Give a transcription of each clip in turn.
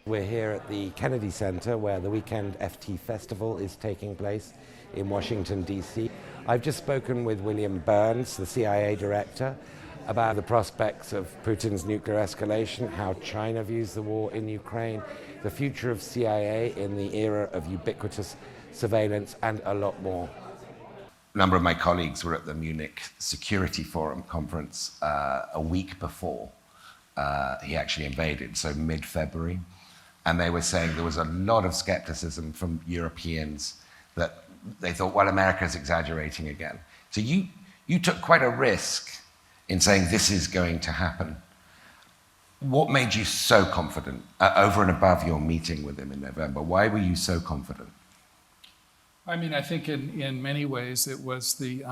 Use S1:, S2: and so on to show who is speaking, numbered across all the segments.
S1: We're here at the Kennedy Center where the Weekend FT Festival is taking place in Washington, D.C. I've just spoken with William Burns, the CIA director, about the prospects of Putin's nuclear escalation, how China views the war in Ukraine, the future of CIA in the era of ubiquitous surveillance, and a lot more. A number of my colleagues were at the Munich Security Forum conference a week before he actually invaded, so mid-February. And they were saying there was a lot of skepticism from Europeans that they thought, well, America's exaggerating again. So you took quite a risk in saying this is going to happen. What made you so confident over and above your meeting with him in November? Why were you so confident?
S2: I mean, I think in many ways it was the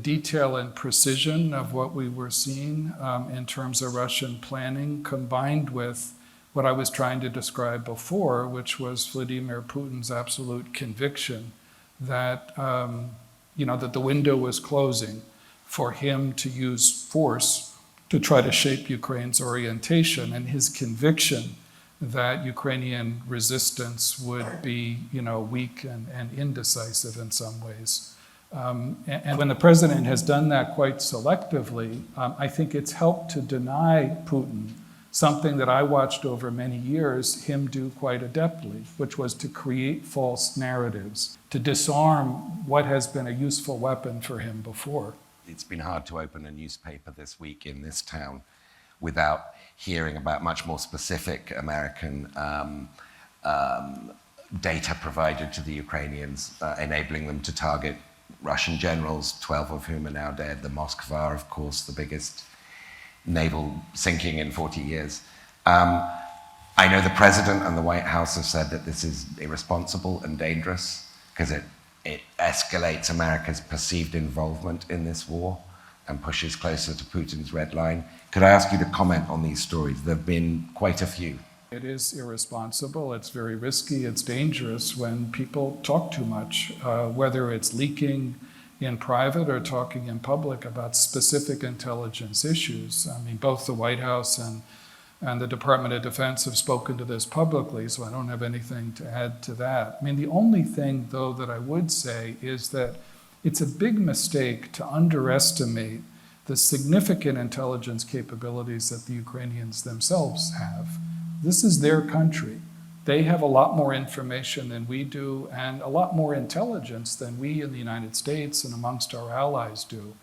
S2: detail and precision of what we were seeing in terms of Russian planning, combined with what I was trying to describe before, which was Vladimir Putin's absolute conviction that that the window was closing for him to use force to try to shape Ukraine's orientation, and his conviction that Ukrainian resistance would be, weak and indecisive in some ways. And when the president has done that quite selectively, I think it's helped to deny Putin something that I watched over many years him do quite adeptly, which was to create false narratives, to disarm what has been a useful weapon for him before.
S1: It's been hard to open a newspaper this week in this town without hearing about much more specific American data provided to the Ukrainians, enabling them to target Russian generals, 12 of whom are now dead. The Moskva, of course, the biggest naval sinking in 40 years. I know the president and the White House have said that this is irresponsible and dangerous because it escalates America's perceived involvement in this war and pushes closer to Putin's red line. Could I ask you to comment on these stories? There have been quite a few.
S2: It is irresponsible, it's very risky, it's dangerous when people talk too much, whether it's leaking in private or talking in public about specific intelligence issues. I mean, both the White House and the Department of Defense have spoken to this publicly, so I don't have anything to add to that. I mean, the only thing, though, that I would say is that it's a big mistake to underestimate the significant intelligence capabilities that the Ukrainians themselves have. This is their country. They have a lot more information than we do and a lot more intelligence than we in the United States and amongst our allies do.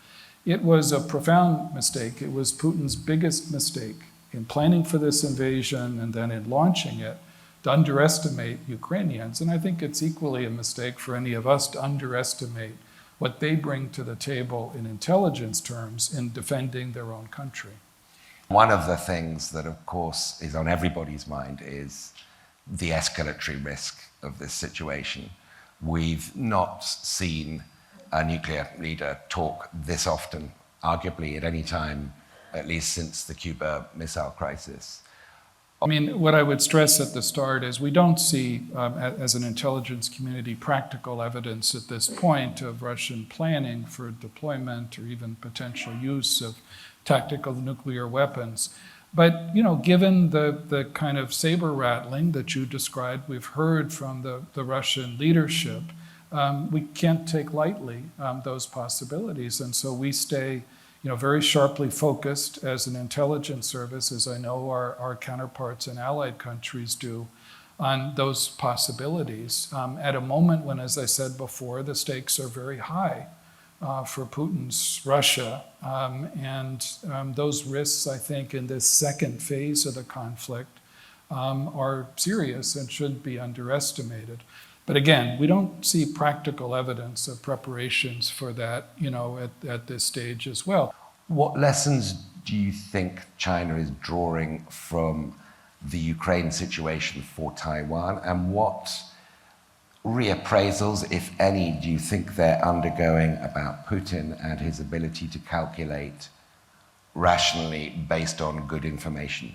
S2: It was a profound mistake. It was Putin's biggest mistake in planning for this invasion and then in launching it to underestimate Ukrainians. And I think it's equally a mistake for any of us to underestimate what they bring to the table in intelligence terms in defending their own country.
S1: One of the things that, of course, is on everybody's mind is the escalatory risk of this situation. We've not seen a nuclear leader talk this often, arguably at any time, at least since the Cuba Missile Crisis.
S2: I mean, what I would stress at the start is we don't see, as an intelligence community, practical evidence at this point of Russian planning for deployment or even potential use of tactical nuclear weapons. But, given the kind of saber rattling that you described, we've heard from the Russian leadership, we can't take lightly those possibilities. And so we stay very sharply focused as an intelligence service, as I know our counterparts in allied countries do, on those possibilities at a moment when, as I said before, the stakes are very high for Putin's Russia. And those risks, I think, in this second phase of the conflict are serious and shouldn't be underestimated. But again, we don't see practical evidence of preparations for that, at this stage as well.
S1: What lessons do you think China is drawing from the Ukraine situation for Taiwan, and what reappraisals, if any, do you think they're undergoing about Putin and his ability to calculate rationally based on good information?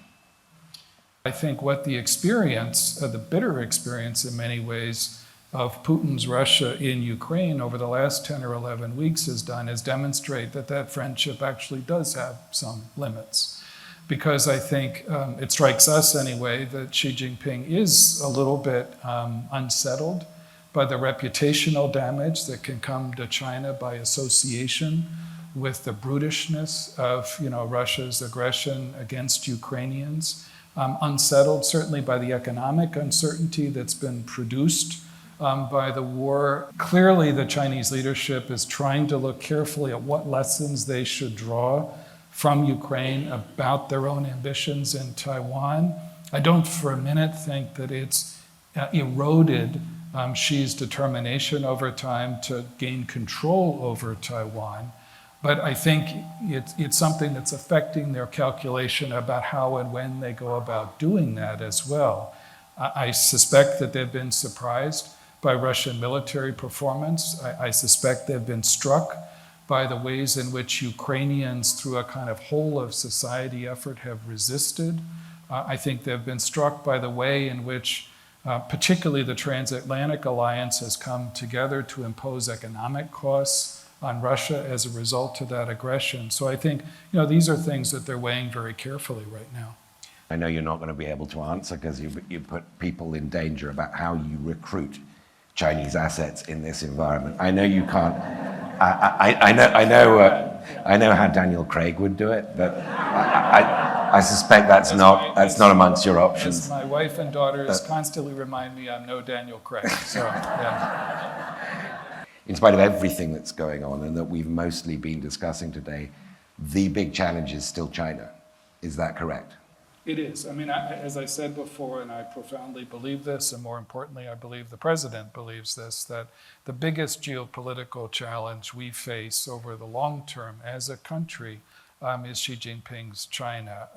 S2: I think what the experience, the bitter experience in many ways, of Putin's Russia in Ukraine over the last 10 or 11 weeks has done is demonstrate that friendship actually does have some limits. because I think it strikes us anyway that Xi Jinping is a little bit unsettled by the reputational damage that can come to China by association with the brutishness of Russia's aggression against Ukrainians, unsettled certainly by the economic uncertainty that's been produced by the war. Clearly, the Chinese leadership is trying to look carefully at what lessons they should draw from Ukraine about their own ambitions in Taiwan. I don't for a minute think that it's eroded Xi's determination over time to gain control over Taiwan, but I think it's something that's affecting their calculation about how and when they go about doing that as well. I suspect that they've been surprised by Russian military performance. I suspect they've been struck by the ways in which Ukrainians, through a kind of whole of society effort, have resisted. I think they've been struck by the way in which particularly the transatlantic alliance has come together to impose economic costs on Russia as a result of that aggression. So I think these are things that they're weighing very carefully right now.
S1: I know you're not going to be able to answer because you put people in danger about how you recruit Chinese assets in this environment. I know you can't. I know how Daniel Craig would do it, but I suspect that's not amongst your options.
S2: My wife and daughters constantly remind me I'm no Daniel Craig. So yeah.
S1: In spite of everything that's going on and that we've mostly been discussing today, the big challenge is still China. Is that correct?
S2: It is. I mean, as I said before, and I profoundly believe this, and more importantly, I believe the president believes this, that the biggest geopolitical challenge we face over the long term as a country is Xi Jinping's China.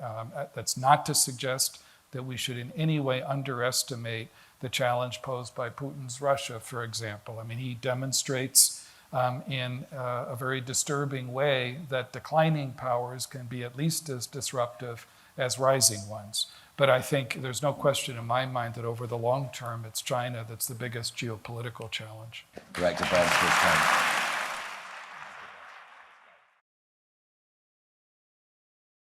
S2: That's not to suggest that we should in any way underestimate the challenge posed by Putin's Russia, for example. I mean, he demonstrates in a very disturbing way that declining powers can be at least as disruptive as rising ones. But I think there's no question in my mind that over the long term, it's China that's the biggest geopolitical challenge.
S1: Director Burns,